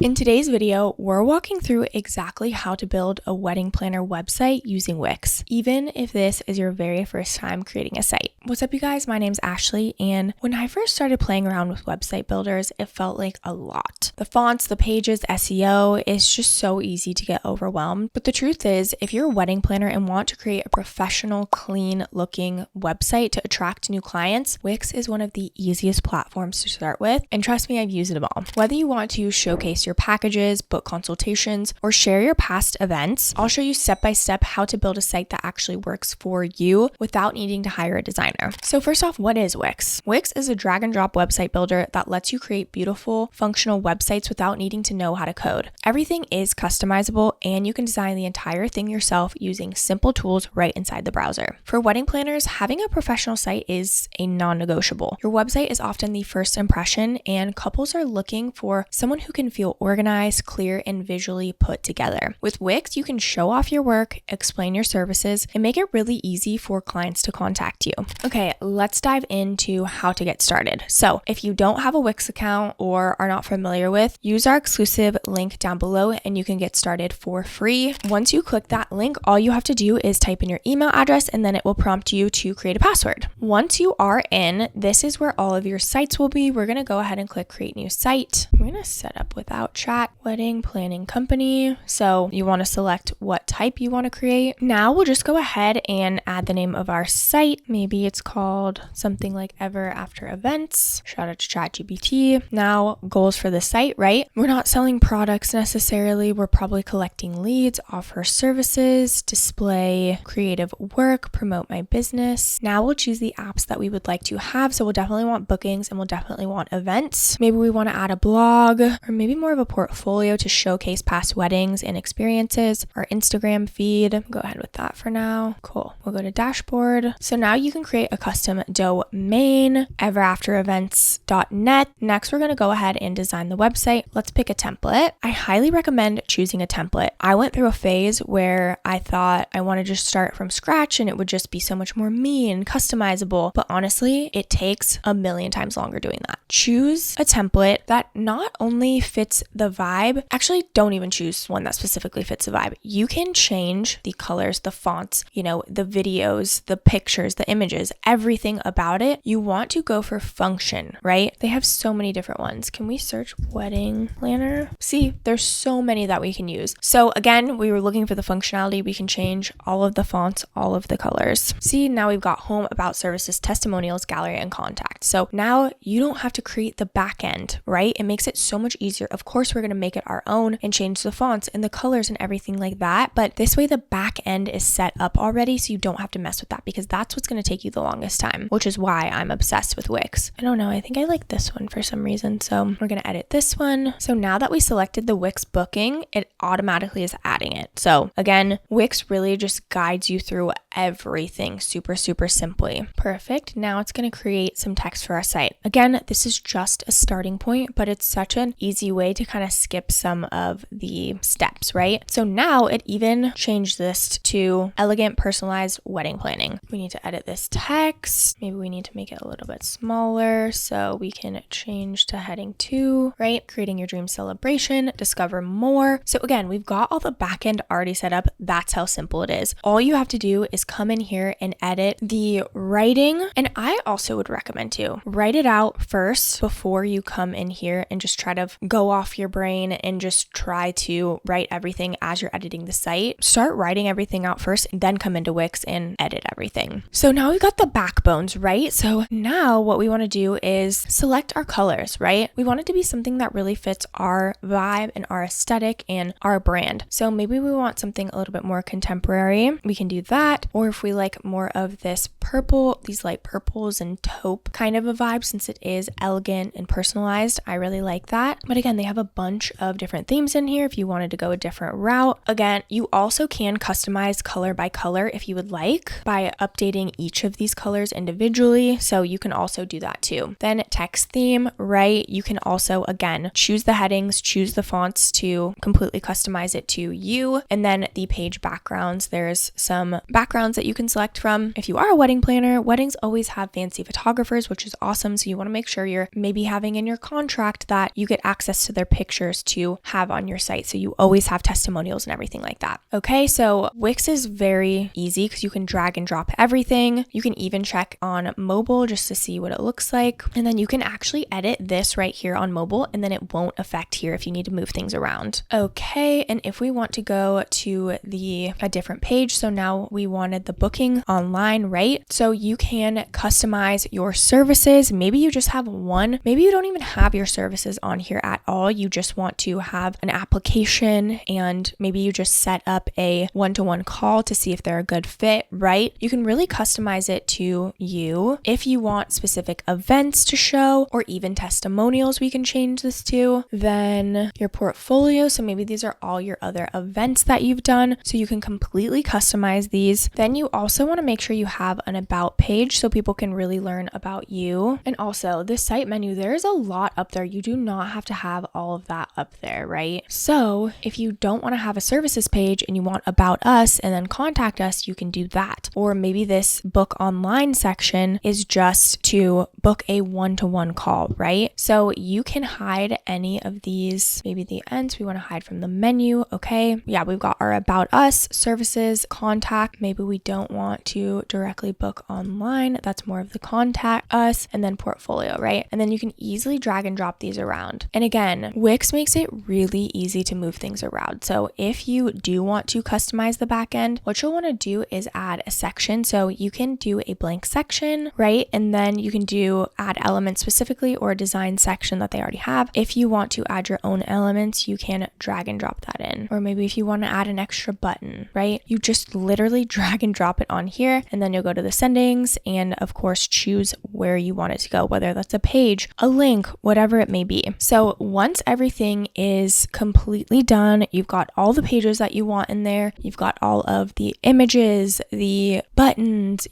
In today's video, we're walking through exactly how to build a wedding planner website using Wix, even if this is your very first time creating a site. What's up, you guys? My name's Ashley, and when I first started playing around with website builders, it felt like a lot. The fonts, the pages, SEO, it's just so easy to get overwhelmed. But the truth is, if you're a wedding planner and want to create a professional, clean looking website to attract new clients, Wix is one of the easiest platforms to start with. And trust me, I've used them all. Whether you want to showcase your packages, book consultations, or share your past events, I'll show you step by step how to build a site that actually works for you without needing to hire a designer. So first off, what is Wix? Wix is a drag and drop website builder that lets you create beautiful, functional websites without needing to know how to code. Everything is customizable and you can design the entire thing yourself using simple tools right inside the browser. For wedding planners, having a professional site is a non-negotiable. Your website is often the first impression, and couples are looking for someone who can feel organized, clear, and visually put together. With Wix, you can show off your work, explain your services, and make it really easy for clients to contact you. Okay, let's dive into how to get started. So if you don't have a Wix account or are not familiar with, use our exclusive link down below and you can get started for free. Once you click that link, all you have to do is type in your email address and then it will prompt you to create a password. Once you are in, this is where all of your sites will be. We're going to go ahead and click create new site. I'm going to set up without chat, wedding planning company. So you want to select what type you want to create. Now we'll just go ahead and add the name of our site. Maybe it's called something like Ever After Events. Shout out to ChatGPT. Now goals for the site, right? We're not selling products necessarily. We're probably collecting leads, offer services, display creative work, promote my business. Now we'll choose the apps that we would like to have. So we'll definitely want bookings and we'll definitely want events. Maybe we want to add a blog or maybe more of a portfolio to showcase past weddings and experiences. Our Instagram feed. Go ahead with that for now. Cool. We'll go to dashboard. So now you can create a custom domain, everafterevents.net. Next, we're going to go ahead and design the website. Let's pick a template. I highly recommend choosing a template. I went through a phase where I thought I want to just start from scratch and it would just be so much more me and customizable. But honestly, it takes a million times longer doing that. Choose a template that not only fits the vibe, actually don't even choose one that specifically fits the vibe. You can change the colors, the fonts, the videos, the pictures, the images, everything about it. You want to go for function, right? They have so many different ones. Can we search wedding planner? See, there's so many that we can use. So again, we were looking for the functionality. We can change all of the fonts, all of the colors. See, now we've got home, about services, testimonials, gallery, and contact. So now you don't have to create the back end, right? It makes it so much easier. Of course, we're going to make it our own and change the fonts and the colors and everything like that. But this way, the back end is set up already, so you don't have to mess with that because that's what's going to take you the longest time, which is why I'm obsessed with Wix. I don't know. I think I like this one for some reason. So we're going to edit this one. So now that we selected the Wix booking, it automatically is adding it. So again, Wix really just guides you through everything super, super simply. Perfect. Now it's going to create some text for our site. Again, this is just a starting point, but it's such an easy way to kind of skip some of the steps, right? So now it even changed this to elegant, personalized wedding planning. We need to edit this text. Maybe we need to make it a little bit smaller so we can change to heading 2, right? Creating your dream celebration, discover more. So again, we've got all the back end already set up. That's how simple it is. All you have to do is come in here and edit the writing. And I also would recommend to write it out first before you come in here and just try to go off your brain and just try to write everything as you're editing the site. Start writing everything out first and then come into Wix and edit everything. So now we've got the backbones, right? So now what we want to do is select our colors, right? We want it to be something that really fits our vibe and our aesthetic and our brand. So maybe we want something a little bit more contemporary. We can do that. Or if we like more of this purple, these light purples and taupe kind of a vibe, since it is elegant and personalized, I really like that. But again, they have a bunch of different themes in here if you wanted to go a different route. Again, you also can customize color by color if you would like by updating each of these colors individually. So you can also do that too. Then text theme, right? You can also, again, choose the headings, choose the fonts to completely customize it to you. And then the page backgrounds, there's some background backgrounds that you can select from. If you are a wedding planner, weddings always have fancy photographers, which is awesome. So you want to make sure you're maybe having in your contract that you get access to their pictures to have on your site. So you always have testimonials and everything like that. Okay, so Wix is very easy because you can drag and drop everything. You can even check on mobile just to see what it looks like. And then you can actually edit this right here on mobile, and then it won't affect here if you need to move things around. Okay, and if we want to go to a different page, so now we wanted the booking online, right? So you can customize your services. Maybe you just have one. Maybe you don't even have your services on here at all. You just want to have an application, and maybe you just set up a one-to-one call to see if they're a good fit, right? You can really customize it to you. If you want specific events to show or even testimonials, we can change this to. Then your portfolio. So maybe these are all your other events that you've done. So you can completely customize these. Then you also want to make sure you have an about page so people can really learn about you. And also this site menu, there's a lot up there. You do not have to have all of that up there, right? So if you don't want to have a services page and you want about us and then contact us, you can do that. Or maybe this book online section is just to book a one-to-one call, right? So you can hide any of these, maybe the ends we want to hide from the menu. Okay. Yeah, we've got our about us, services, contact. Maybe we don't want to directly book online. That's more of the contact us, and then portfolio, right? And then you can easily drag and drop these around. And again, Wix makes it really easy to move things around. So if you do want to customize the back end, what you'll want to do is add a section. So you can do a blank section, right? And then you can do add elements specifically or a design section that they already have. If you want to add your own elements, you can drag and drop that in. Or maybe if you want to add an extra button, right? You just literally drag and drop it on here, and then you'll go to the settings and of course choose where you want it to go, whether that's a page, a link, whatever it may be. So once everything is completely done, you've got all the pages that you want in there, you've got all of the images, the buttons,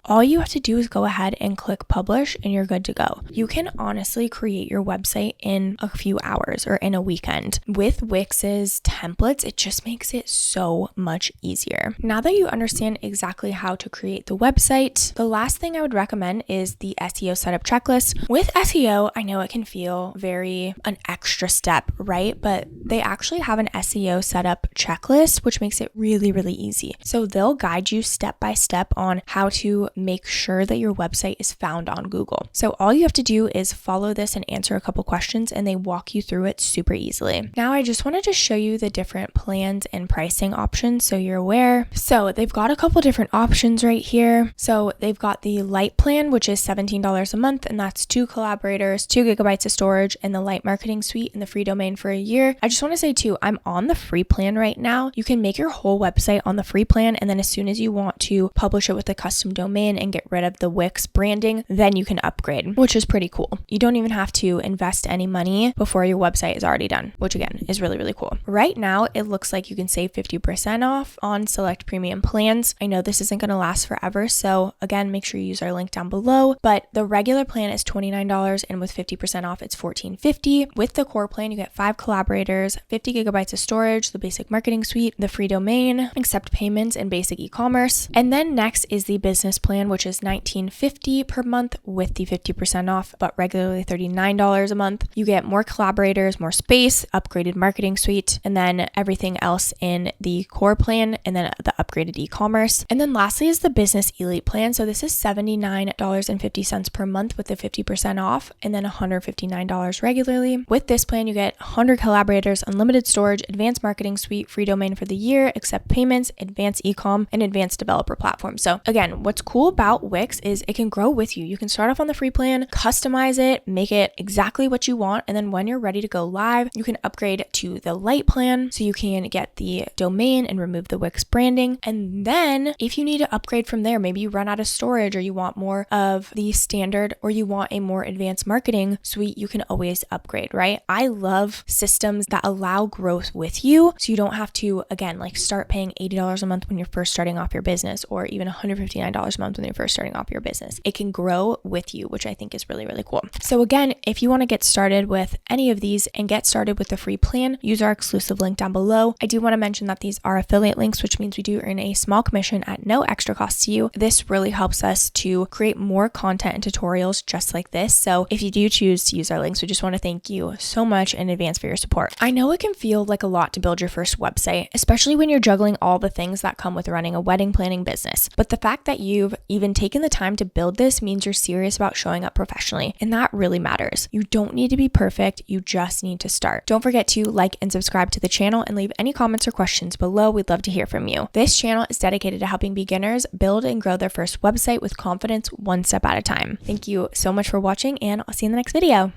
all you have to do is go ahead and click publish and you're good to go. You can honestly create your website in a few hours or in a weekend. With Wix's templates, it just makes it so much easier. Now that you understand exactly how to create the website, the last thing I would recommend is the SEO Setup Checklist. With SEO, I know it can feel very an extra step, right? But they actually have an SEO Setup Checklist, which makes it really, really easy. So they'll guide you step by step on how to make sure that your website is found on Google. So all you have to do is follow this and answer a couple questions, and they walk you through it super easily. Now I just wanted to show you the different plans and pricing options so you're aware. So they've got a couple different options right here. So they've got the light plan, which is $17 a month, and that's 2 collaborators, 2 gigabytes of storage, and the light marketing suite and the free domain for a year. I just want to say too, I'm on the free plan right now. You can make your whole website on the free plan, and then as soon as you want to publish it with a custom domain and get rid of the Wix branding, then you can upgrade, which is pretty cool. You don't even have to invest any money before your website is already done, which again is really, really cool. Right now, it looks like you can save 50% off on select premium plans. I know this isn't going to last forever, so again, make sure you use our link down below, but the regular plan is $29, and with 50% off, it's $14.50. With the core plan, you get 5 collaborators, 50 gigabytes of storage, the basic marketing suite, the free domain, accept payments, and basic e-commerce. And then next is the business plan, which is $19.50 per month with the 50% off, but regularly $39 a month. You get more collaborators, more space, upgraded marketing suite, and then everything else in the core plan, and then the upgraded e-commerce. And then lastly is the business elite plan. So this is $79.50 per month with the 50% off, and then $159 regularly. With this plan, you get 100 collaborators, unlimited storage, advanced marketing suite, free domain for the year, accept payments, advanced e-com, and advanced developer platform. So again, what's cool about Wix is it can grow with you. You can start off on the free plan, customize it, make it exactly what you want, and then when you're ready to go live, you can upgrade to the light plan so you can get the domain and remove the Wix branding. And then if you need to upgrade from there, maybe you run out of storage or you want more of the standard or you want a more advanced marketing suite, you can always upgrade, right? I love systems that allow growth with you so you don't have to, again, like start paying $80 a month when you're first starting off your business, or even $159 a month when you're first starting off your business. It can grow with you, which I think is really, really cool. So again, if you want to get started with any of these and get started with the free plan, use our exclusive link down below. I do want to mention that these are affiliate links, which means we do earn a small commission commission at no extra cost to you. This really helps us to create more content and tutorials just like this. So if you do choose to use our links, we just want to thank you so much in advance for your support. I know it can feel like a lot to build your first website, especially when you're juggling all the things that come with running a wedding planning business. But the fact that you've even taken the time to build this means you're serious about showing up professionally, and that really matters. You don't need to be perfect, you just need to start. Don't forget to like and subscribe to the channel and leave any comments or questions below. We'd love to hear from you. This channel is dedicated to helping beginners build and grow their first website with confidence, one step at a time. Thank you so much for watching, and I'll see you in the next video.